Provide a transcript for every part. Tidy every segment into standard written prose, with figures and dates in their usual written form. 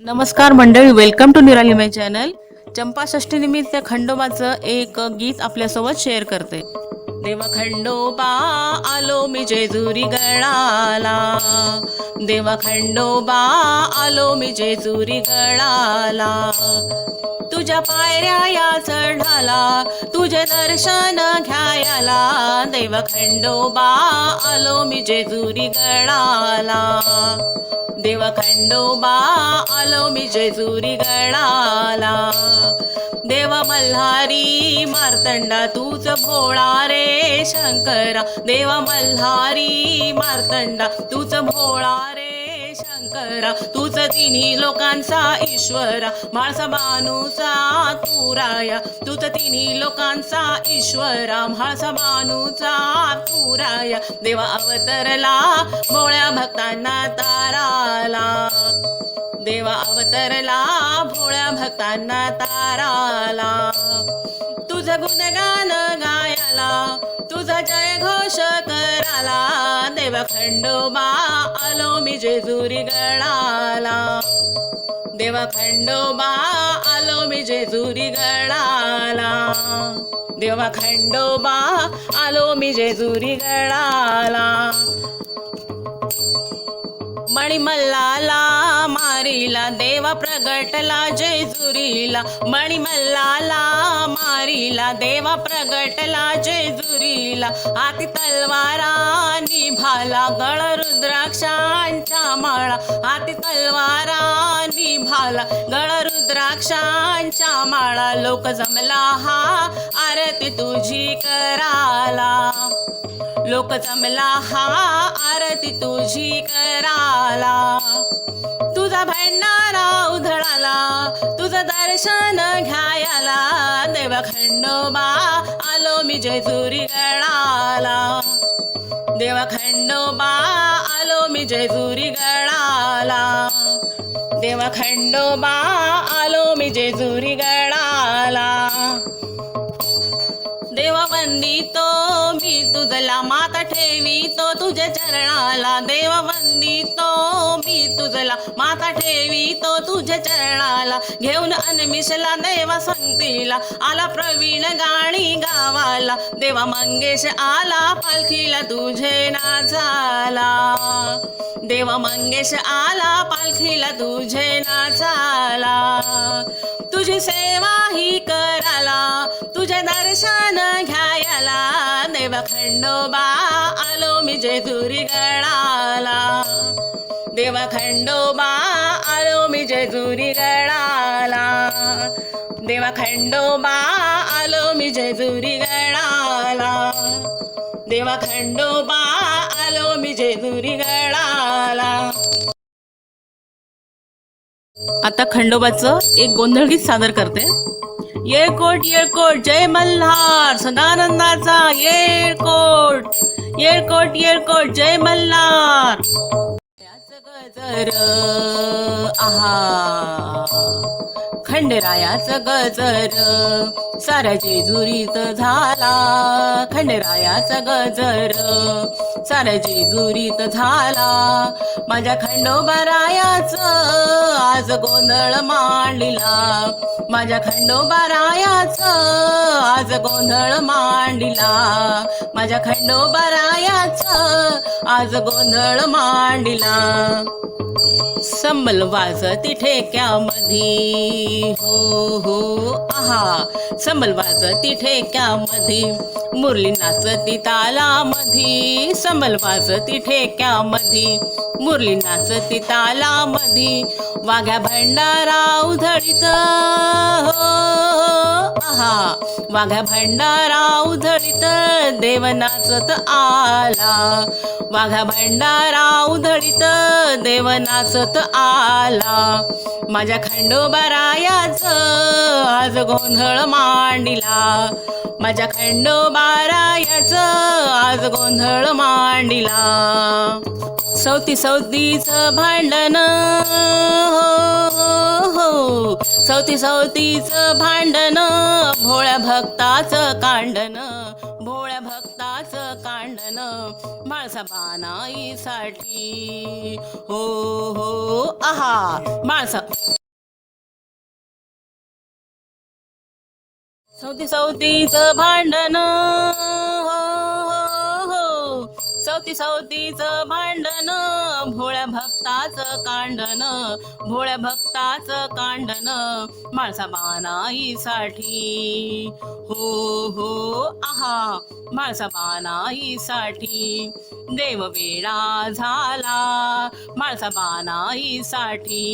नमस्कार मंडळी, welcome to निराली माय चॅनल. चंपाषष्ठी निमित्त खंडोबाचं एक गीत आपल्यासोबत शेअर करते. देवा खंडोबा आलो मी जेजुरी गडाला, देवा खंडोबा आलो मी जेजुरी गडाला. तुझ्या पायऱ्या या चढाला, तुझे दर्शन घ्यायला. देवा खंडोबा आलो मी जेजुरी गडाला, देवा खंडोबा आलो मी जेजुरी गडाला. देवा मल्हारी मार्तंडा तूच भोळा रे शंकरा, देवा मल्हारी मार्तंडा तूच भोळा रे शंकरा. तूच तिन्ही लोकांचा ईश्वरा, म्हाळसा बानूचा तू राया. तूच तिन्ही लोकांचा ईश्वरा, म्हाळसा बानूचा तू राया. देवा अवतरला भोळ्या भक्तांना ताराला, देवा अवतरला भोळ्या भक्तांना ताराला. तुझं गुणगान गायाला, तुझा जय घोष कराला. देवा खंडोबा आलो मी जेजुरी गडाला, देवा खंडोबा आलो मी जेजुरी गडाला, देवा खंडोबा आलो मी जेजुरी गडाला. मणिमल्लाला मारीला देवा प्रगटला जेजुरीला, मणिमल्लाला मारीला देवा प्रगटला जेजुरीला. हाती तलवारा निभाला गळ रुद्राक्षांच्या माळा, हाती तलवारा निभाला गळ रुद्राक्षांच्या माळा. लोक जमला हा आरती तुझी कराला, लोक जमला हा आरती तुझी कराला. तुझा भंडारा उधळाला, तुझं दर्शन घ्यायला. देवा खंडोबा आलो मी जेजुरी गडाला, देवा खंडोबा आलो मी जेजुरी गडाला, देवा खंडोबा आलो मी जेजुरी गडाला. देवा वंदितो मी तुझला, माता ठेवितो तुझ्या चरणाला. देवा वंदितो मी तुझला, माता ठेवितो तुझ्या चरणाला. घेऊन अनमिषला देवा संगतीला, आला प्रवीण गाणी गावाला. देवा मंगेश आला पालखीला तुझे नाचाला, देवा मंगेश आला पालखीला तुझे नाचाला. तुझी सेवा ही कराला, तुझे दर्शन घ्यायला. देवा खंडोबा आलो मी जेजुरी गडाला, देवा खंडोबा आलो मी जेजुरी गडाला, देवा खंडोबा आलो मी जेजुरी गडाला, देवा खंडोबा आलो मी जेजुरी गडाला. आता खंडोबाचं एक गोंधळ गीत सादर करते. येळकोट येळकोट जय मल्हार, सदानंदाचा येळकोट, येळकोट येळकोट जय मल्हार. गजर आहा, खंडेरायाचं गजर साऱ्या जेजुरीत झाला. खंडेरायाचं गजर साऱ्या जेजुरीत झाला. माझ्या खंडोबारायाचं आज गोंधळ मांडला, माझ्या खंडोबारायाचं आज गोंधळ मांडला, माझ्या खंडोबारायाचं आज गोंधळ मांडला. संबल वाजती ठेक्यामधी, हो हो आहा, संबल वाजती ठेक्यामधी, मुरली नाचती तालामधी. संबल वाजती ठेक्यामधी, मुरली नाचती तालामधी. वाघ्या भंडारा उधळीत, हो आहा, वाघ्या भंडारा उधळीत देव नाचत आला. वाघ्या भंडारा उधळीत देव नाचत आला. माझ्या खंडोबारायाचं आज गोंधळ मांडला, माझ्या खंडोबारायाचं आज गोंधळ मांडला. सवती सवतीचं भांडण, हो हो, सवती सवतीचं भांडण, भोळ्या भक्ताचं कांडण, भोळ्या भक्ताचं कांडण. म्हाळसा म्हाळसाबानाईसाठी हो हो आहा म्हाळसा सवतीचं भांडण हो हो सवतीचं भांडण भोळ्या भक्ताचं कांडण भोळ्या भक्ताचं कांडण म्हाळसाबानाईसाठी हो हो आहा म्हाळसाबानाईसाठी देव वेडा झाला म्हाळसाबानाईसाठी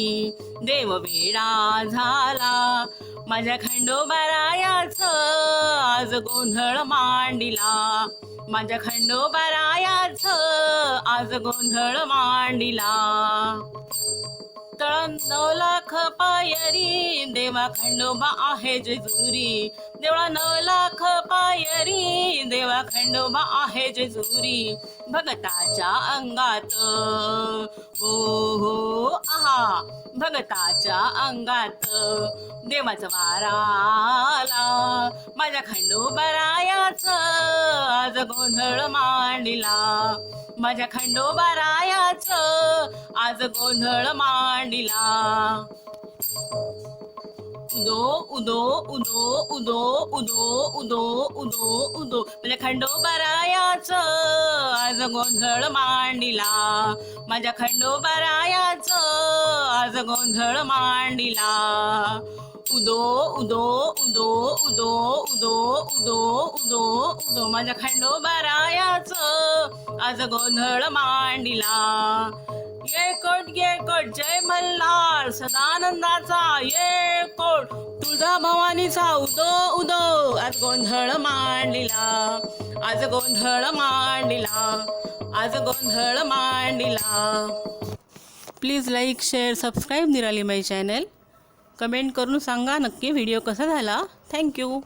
देव वेडा झाला माझ्या खंडोबारायाचं आज गोंधळ मांडिला माझ्या खंडोबारायाचं आज गोंधळ मांडिला 9 लाख पायरी देवा खंडोबा आहे जेजुरी देवळा 9 लाख पायरी देवा खंडोबा आहे जेजुरी भगताच्या अंगात हो हो आहा भगताच्या अंगात देवाचा वारा आला माझ्या खंडोबारायाचं आज गोंधळ मांडिला माझ्या खंडोबारायाचं आज गोंधळ मांडिला उदो उदो उदो उदो उदो उदो उदो उदो माझ्या खंडोबारायाचं आज गोंधळ मांडिला माझ्या खंडोबारायाचं आज गोंधळ मांडिला उदो उदो उदो उदो उदो उदो उदो उदो माझ्या खंडोबारायाचं आज गोंधळ मांडिला येकोट जय मल्हार सदानंदाचा येकोट तुळजा भवानीचा उदो उदो आज गोंधळ मांडिला आज गोंधळ मांडिला आज गोंधळ मांडिला प्लीज लाईक शेअर सबस्क्राईब निराली माय चॅनल कमेंट करून सांगा नक्की व्हिडिओ कसा झाला थँक्यू